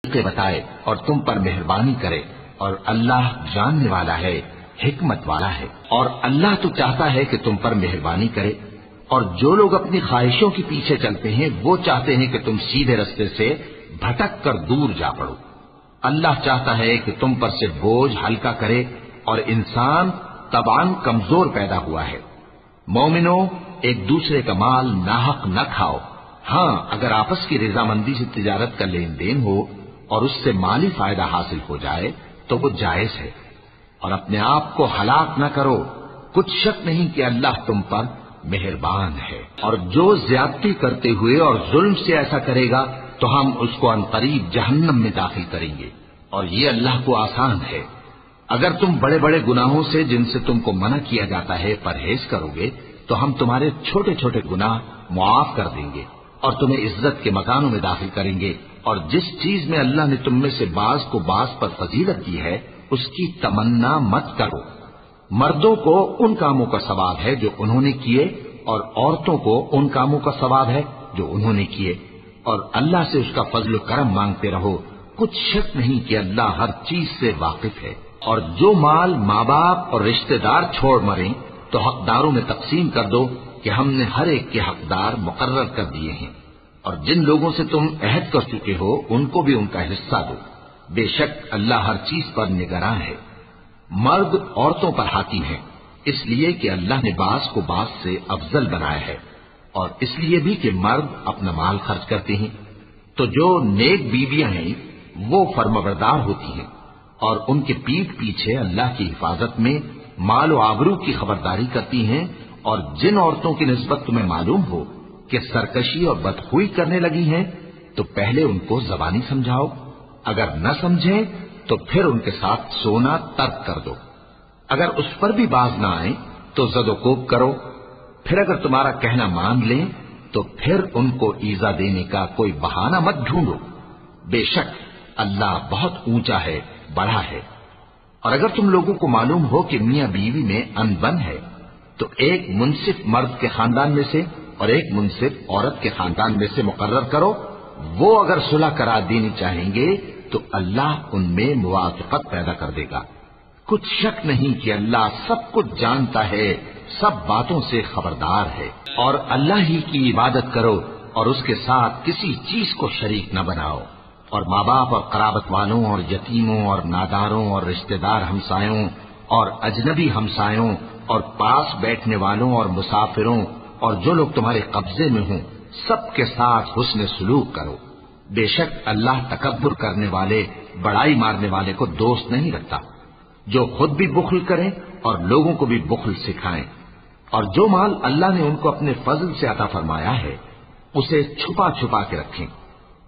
طریقے بتائے اور تم پر مہربانی کرے، اور اللہ جاننے والا ہے، حکمت والا ہے۔ اور اللہ تو چاہتا ہے کہ تم پر مہربانی کرے، اور جو لوگ اپنی خواہشوں کے پیچھے چلتے ہیں وہ چاہتے ہیں کہ تم سیدھے رستے سے بھٹک کر دور جا پڑو۔ اللہ چاہتا ہے کہ تم پر سے بوجھ ہلکا کرے، اور انسان طبعاً کمزور پیدا ہوا ہے۔ مومنو، ایک دوسرے کا مال ناحق نہ کھاؤ۔ ہاں، اگر آپس کی رضامندی سے تجارت کا لین دین ہو اور اس سے مالی فائدہ حاصل ہو جائے تو وہ جائز ہے، اور اپنے آپ کو ہلاک نہ کرو، کچھ شک نہیں کہ اللہ تم پر مہربان ہے۔ اور جو زیادتی کرتے ہوئے اور ظلم سے ایسا کرے گا تو ہم اس کو عنقریب جہنم میں داخل کریں گے، اور یہ اللہ کو آسان ہے۔ اگر تم بڑے بڑے گناہوں سے جن سے تم کو منع کیا جاتا ہے پرہیز کرو گے تو ہم تمہارے چھوٹے چھوٹے گناہ معاف کر دیں گے، اور تمہیں عزت کے مکانوں میں داخل کریں گے۔ اور جس چیز میں اللہ نے تم میں سے بعض کو بعض پر فضیلت دی ہے اس کی تمنا مت کرو۔ مردوں کو ان کاموں کا ثواب ہے جو انہوں نے کیے، اور عورتوں کو ان کاموں کا ثواب ہے جو انہوں نے کیے، اور اللہ سے اس کا فضل و کرم مانگتے رہو، کچھ شک نہیں کہ اللہ ہر چیز سے واقف ہے۔ اور جو مال ماں باپ اور رشتہ دار چھوڑ مریں تو حقداروں میں تقسیم کر دو کہ ہم نے ہر ایک کے حقدار مقرر کر دیے ہیں، اور جن لوگوں سے تم عہد کر چکے ہو ان کو بھی ان کا حصہ دو، بے شک اللہ ہر چیز پر نگراں ہے۔ مرد عورتوں پر حاکم ہے، اس لیے کہ اللہ نے بعض کو بعض سے افضل بنایا ہے، اور اس لیے بھی کہ مرد اپنا مال خرچ کرتے ہیں۔ تو جو نیک بیویاں ہیں وہ فرمانبردار ہوتی ہیں، اور ان کے پیٹھ پیچھے اللہ کی حفاظت میں مال و آبرو کی خبرداری کرتی ہیں۔ اور جن عورتوں کی نسبت تمہیں معلوم ہو کہ سرکشی اور بدخوئی کرنے لگی ہیں تو پہلے ان کو زبانی سمجھاؤ، اگر نہ سمجھیں تو پھر ان کے ساتھ سونا ترک کر دو۔ اگر اس پر بھی باز نہ آئیں تو زد و کوب کرو، پھر اگر تمہارا کہنا مان لیں تو پھر ان کو ایذا دینے کا کوئی بہانہ مت ڈھونڈو، بے شک اللہ بہت اونچا ہے، بڑا ہے۔ اور اگر تم لوگوں کو معلوم ہو کہ میاں بیوی میں انبن ہے تو ایک منصف مرد کے خاندان میں سے اور ایک منصف عورت کے خاندان میں سے مقرر کرو، وہ اگر صلح کرا دینی چاہیں گے تو اللہ ان میں موافقت پیدا کر دے گا۔ کچھ شک نہیں کہ اللہ سب کچھ جانتا ہے، سب باتوں سے خبردار ہے۔ اور اللہ ہی کی عبادت کرو اور اس کے ساتھ کسی چیز کو شریک نہ بناؤ، اور ماں باپ اور قرابت والوں اور یتیموں اور ناداروں اور رشتہ دار ہمسایوں اور اجنبی ہمسایوں اور پاس بیٹھنے والوں اور مسافروں اور جو لوگ تمہارے قبضے میں ہوں سب کے ساتھ حسن سلوک کرو، بے شک اللہ تکبر کرنے والے، بڑائی مارنے والے کو دوست نہیں رکھتا۔ جو خود بھی بخل کریں اور لوگوں کو بھی بخل سکھائیں، اور جو مال اللہ نے ان کو اپنے فضل سے عطا فرمایا ہے اسے چھپا چھپا کے رکھیں،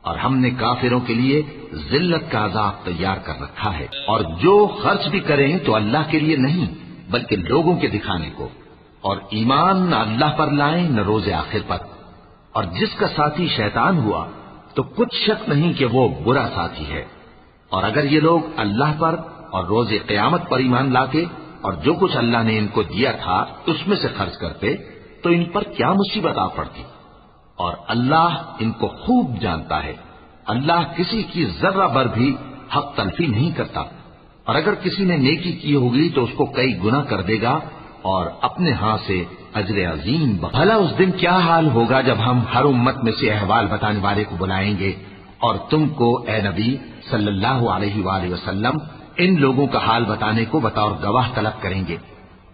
اور ہم نے کافروں کے لیے ذلت کا عذاب تیار کر رکھا ہے۔ اور جو خرچ بھی کریں تو اللہ کے لیے نہیں بلکہ لوگوں کے دکھانے کو، اور ایمان نہ اللہ پر لائیں نہ روز آخر پر۔ اور جس کا ساتھی شیطان ہوا تو کچھ شک نہیں کہ وہ برا ساتھی ہے۔ اور اگر یہ لوگ اللہ پر اور روز قیامت پر ایمان لاتے اور جو کچھ اللہ نے ان کو دیا تھا اس میں سے خرچ کرتے تو ان پر کیا مصیبت آ پڑتی، اور اللہ ان کو خوب جانتا ہے۔ اللہ کسی کی ذرہ بھر بھی حق تلفی نہیں کرتا، اور اگر کسی نے نیکی کی ہوگی تو اس کو کئی گنا کر دے گا اور اپنے ہاں سے اجر عظیم۔ بھلا اس دن کیا حال ہوگا جب ہم ہر امت میں سے احوال بتانے والے کو بلائیں گے اور تم کو اے نبی صلی اللہ علیہ وآلہ وسلم ان لوگوں کا حال بتانے کو بطور گواہ طلب کریں گے۔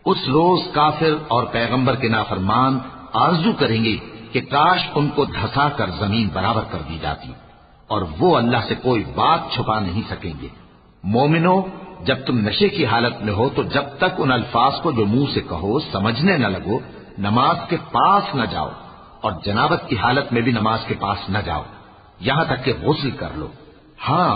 اس روز کافر اور پیغمبر کے نافرمان آرزو کریں گے کہ کاش ان کو دھسا کر زمین برابر کر دی جاتی، اور وہ اللہ سے کوئی بات چھپا نہیں سکیں گے۔ مومنو، جب تم نشے کی حالت میں ہو تو جب تک ان الفاظ کو جو منہ سے کہو سمجھنے نہ لگو نماز کے پاس نہ جاؤ، اور جنابت کی حالت میں بھی نماز کے پاس نہ جاؤ یہاں تک کہ غسل کر لو۔ ہاں،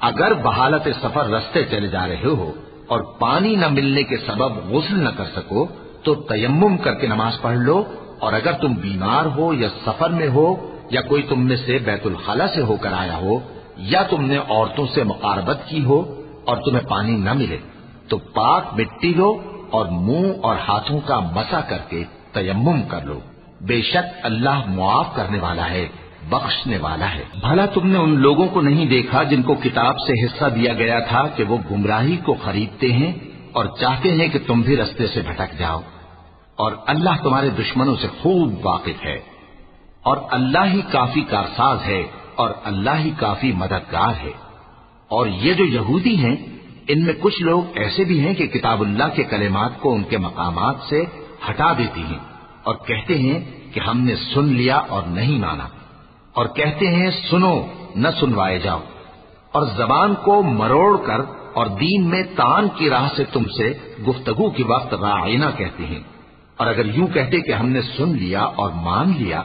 اگر بحالت سفر رستے چلے جا رہے ہو اور پانی نہ ملنے کے سبب غسل نہ کر سکو تو تیمم کر کے نماز پڑھ لو، اور اگر تم بیمار ہو یا سفر میں ہو یا کوئی تم میں سے بیت الخلا سے ہو کر آیا ہو یا تم نے عورتوں سے مقاربت کی ہو اور تمہیں پانی نہ ملے تو پاک مٹی لو اور منہ اور ہاتھوں کا مسح کر کے تیمم کر لو، بے شک اللہ معاف کرنے والا ہے، بخشنے والا ہے۔ بھلا تم نے ان لوگوں کو نہیں دیکھا جن کو کتاب سے حصہ دیا گیا تھا کہ وہ گمراہی کو خریدتے ہیں اور چاہتے ہیں کہ تم بھی رستے سے بھٹک جاؤ، اور اللہ تمہارے دشمنوں سے خوب واقف ہے، اور اللہ ہی کافی کارساز ہے، اور اللہ ہی کافی مددگار ہے۔ اور یہ جو یہودی ہیں، ان میں کچھ لوگ ایسے بھی ہیں کہ کتاب اللہ کے کلمات کو ان کے مقامات سے ہٹا دیتی ہیں اور کہتے ہیں کہ ہم نے سن لیا اور نہیں مانا، اور کہتے ہیں سنو نہ سنوائے جاؤ، اور زبان کو مروڑ کر اور دین میں تان کی راہ سے تم سے گفتگو کے وقت راعینا کہتے ہیں۔ اور اگر یوں کہتے کہ ہم نے سن لیا اور مان لیا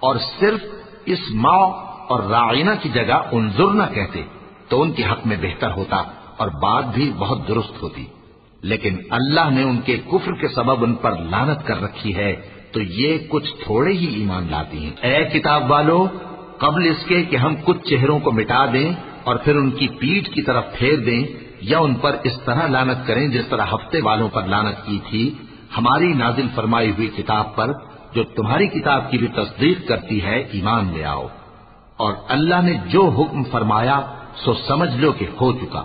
اور صرف اسمع اور راعینا کی جگہ انظر نہ کہتے تو ان کے حق میں بہتر ہوتا اور بات بھی بہت درست ہوتی، لیکن اللہ نے ان کے کفر کے سبب ان پر لعنت کر رکھی ہے، تو یہ کچھ تھوڑے ہی ایمان لاتی ہیں۔ اے کتاب والو، قبل اس کے کہ ہم کچھ چہروں کو مٹا دیں اور پھر ان کی پیٹھ کی طرف پھیر دیں یا ان پر اس طرح لعنت کریں جس طرح ہفتے والوں پر لعنت کی تھی، ہماری نازل فرمائی ہوئی کتاب پر جو تمہاری کتاب کی بھی تصدیق کرتی ہے ایمان لے آؤ، اور اللہ نے جو حکم فرمایا سو سمجھ لو کہ ہو چکا۔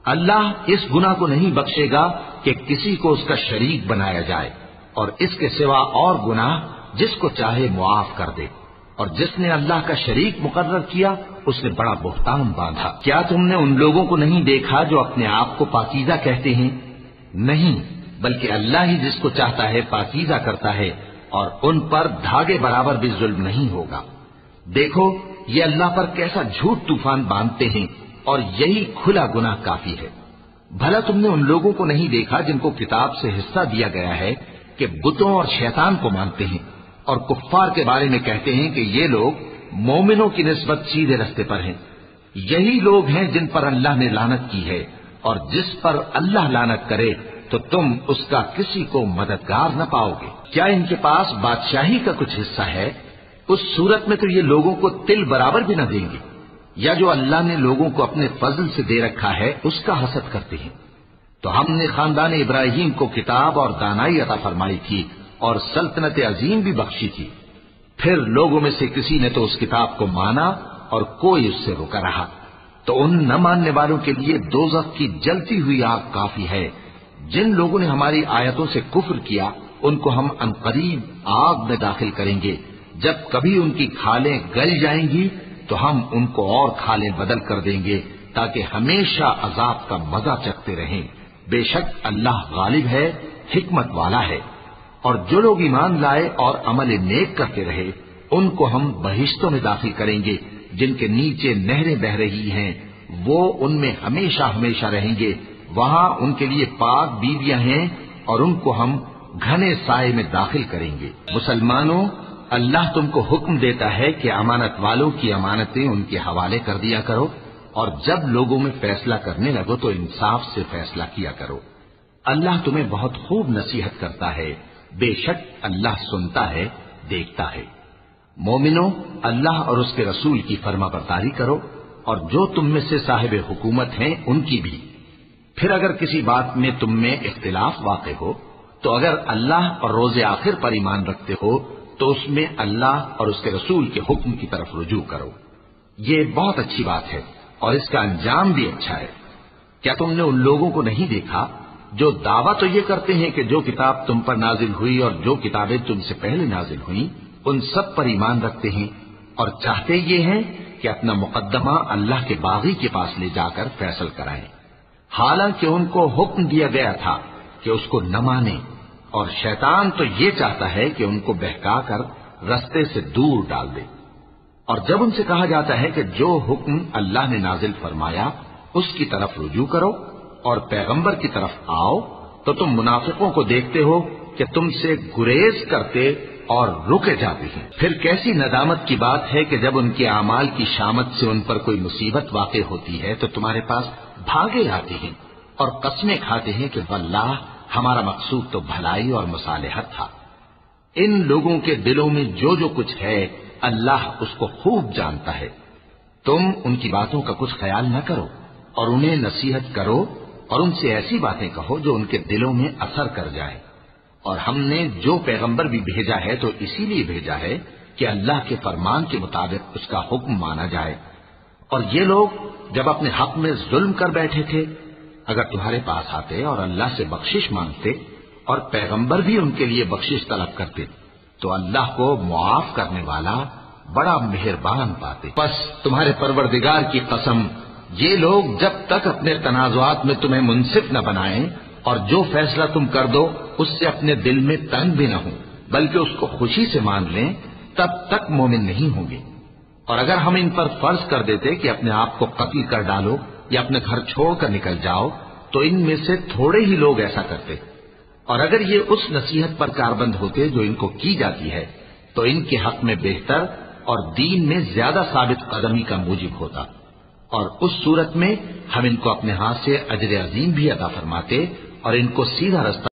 اللہ اس گناہ کو نہیں بخشے گا کہ کسی کو اس کا شریک بنایا جائے، اور اس کے سوا اور گناہ جس کو چاہے معاف کر دے، اور جس نے اللہ کا شریک مقرر کیا اس نے بڑا بہتان باندھا۔ کیا تم نے ان لوگوں کو نہیں دیکھا جو اپنے آپ کو پاکیزہ کہتے ہیں؟ نہیں، بلکہ اللہ ہی جس کو چاہتا ہے پاکیزہ کرتا ہے، اور ان پر دھاگے برابر بھی ظلم نہیں ہوگا۔ دیکھو یہ اللہ پر کیسا جھوٹ طوفان باندھتے ہیں، اور یہی کھلا گناہ کافی ہے۔ بھلا تم نے ان لوگوں کو نہیں دیکھا جن کو کتاب سے حصہ دیا گیا ہے کہ بتوں اور شیطان کو مانتے ہیں، اور کفار کے بارے میں کہتے ہیں کہ یہ لوگ مومنوں کی نسبت سیدھے رستے پر ہیں۔ یہی لوگ ہیں جن پر اللہ نے لعنت کی ہے، اور جس پر اللہ لعنت کرے تو تم اس کا کسی کو مددگار نہ پاؤ گے۔ کیا ان کے پاس بادشاہی کا کچھ حصہ ہے؟ اس صورت میں تو یہ لوگوں کو تل برابر بھی نہ دیں گے، یا جو اللہ نے لوگوں کو اپنے فضل سے دے رکھا ہے اس کا حسد کرتے ہیں۔ تو ہم نے خاندان ابراہیم کو کتاب اور دانائی عطا فرمائی تھی اور سلطنت عظیم بھی بخشی تھی، پھر لوگوں میں سے کسی نے تو اس کتاب کو مانا اور کوئی اس سے رکا رہا، تو ان نہ ماننے والوں کے لیے دوزخ کی جلتی ہوئی آگ کافی ہے۔ جن لوگوں نے ہماری آیتوں سے کفر کیا ان کو ہم عنقریب آگ میں داخل کریں گے، جب کبھی ان کی کھالیں گل جائیں گی تو ہم ان کو اور کھالیں بدل کر دیں گے تاکہ ہمیشہ عذاب کا مزہ چکھتے رہیں۔ بے شک اللہ غالب ہے، حکمت والا ہے۔ اور جو لوگ ایمان لائے اور عمل نیک کرتے رہے ان کو ہم بہشتوں میں داخل کریں گے جن کے نیچے نہریں بہ رہی ہیں، وہ ان میں ہمیشہ ہمیشہ رہیں گے، وہاں ان کے لیے پاک بیویاں ہیں اور ان کو ہم گھنے سائے میں داخل کریں گے۔ مسلمانوں، اللہ تم کو حکم دیتا ہے کہ امانت والوں کی امانتیں ان کے حوالے کر دیا کرو، اور جب لوگوں میں فیصلہ کرنے لگو تو انصاف سے فیصلہ کیا کرو۔ اللہ تمہیں بہت خوب نصیحت کرتا ہے، بے شک اللہ سنتا ہے، دیکھتا ہے۔ مومنوں، اللہ اور اس کے رسول کی فرما برداری کرو، اور جو تم میں سے صاحب حکومت ہیں ان کی بھی۔ پھر اگر کسی بات میں تم میں اختلاف واقع ہو تو اگر اللہ اور روز آخر پر ایمان رکھتے ہو تو اس میں اللہ اور اس کے رسول کے حکم کی طرف رجوع کرو۔ یہ بہت اچھی بات ہے اور اس کا انجام بھی اچھا ہے۔ کیا تم نے ان لوگوں کو نہیں دیکھا جو دعویٰ تو یہ کرتے ہیں کہ جو کتاب تم پر نازل ہوئی اور جو کتابیں تم سے پہلے نازل ہوئیں ان سب پر ایمان رکھتے ہیں، اور چاہتے یہ ہیں کہ اپنا مقدمہ اللہ کے باغی کے پاس لے جا کر فیصل کرائیں، حالانکہ ان کو حکم دیا گیا تھا کہ اس کو نہ مانیں، اور شیطان تو یہ چاہتا ہے کہ ان کو بہکا کر رستے سے دور ڈال دے۔ اور جب ان سے کہا جاتا ہے کہ جو حکم اللہ نے نازل فرمایا اس کی طرف رجوع کرو اور پیغمبر کی طرف آؤ، تو تم منافقوں کو دیکھتے ہو کہ تم سے گریز کرتے اور رکے جاتے ہیں۔ پھر کیسی ندامت کی بات ہے کہ جب ان کے اعمال کی شامت سے ان پر کوئی مصیبت واقع ہوتی ہے تو تمہارے پاس بھاگے آتے ہیں اور قسمیں کھاتے ہیں کہ واللہ ہمارا مقصود تو بھلائی اور مصالحت تھا۔ ان لوگوں کے دلوں میں جو جو کچھ ہے اللہ اس کو خوب جانتا ہے۔ تم ان کی باتوں کا کچھ خیال نہ کرو اور انہیں نصیحت کرو اور ان سے ایسی باتیں کہو جو ان کے دلوں میں اثر کر جائے۔ اور ہم نے جو پیغمبر بھی بھیجا ہے تو اسی لیے بھیجا ہے کہ اللہ کے فرمان کے مطابق اس کا حکم مانا جائے۔ اور یہ لوگ جب اپنے حق میں ظلم کر بیٹھے تھے، اگر تمہارے پاس آتے اور اللہ سے بخشش مانگتے اور پیغمبر بھی ان کے لیے بخشش طلب کرتے تو اللہ کو معاف کرنے والا بڑا مہربان پاتے۔ پس تمہارے پروردگار کی قسم، یہ لوگ جب تک اپنے تنازعات میں تمہیں منصف نہ بنائیں اور جو فیصلہ تم کر دو اس سے اپنے دل میں تنگ بھی نہ ہوں بلکہ اس کو خوشی سے مان لیں، تب تک مومن نہیں ہوں گے۔ اور اگر ہم ان پر فرض کر دیتے کہ اپنے آپ کو قتل کر ڈالو یا اپنے گھر چھوڑ کر نکل جاؤ تو ان میں سے تھوڑے ہی لوگ ایسا کرتے، اور اگر یہ اس نصیحت پر کاربند ہوتے جو ان کو کی جاتی ہے تو ان کے حق میں بہتر اور دین میں زیادہ ثابت قدمی کا موجب ہوتا، اور اس صورت میں ہم ان کو اپنے ہاتھ سے اجر عظیم بھی عطا فرماتے اور ان کو سیدھا رستہ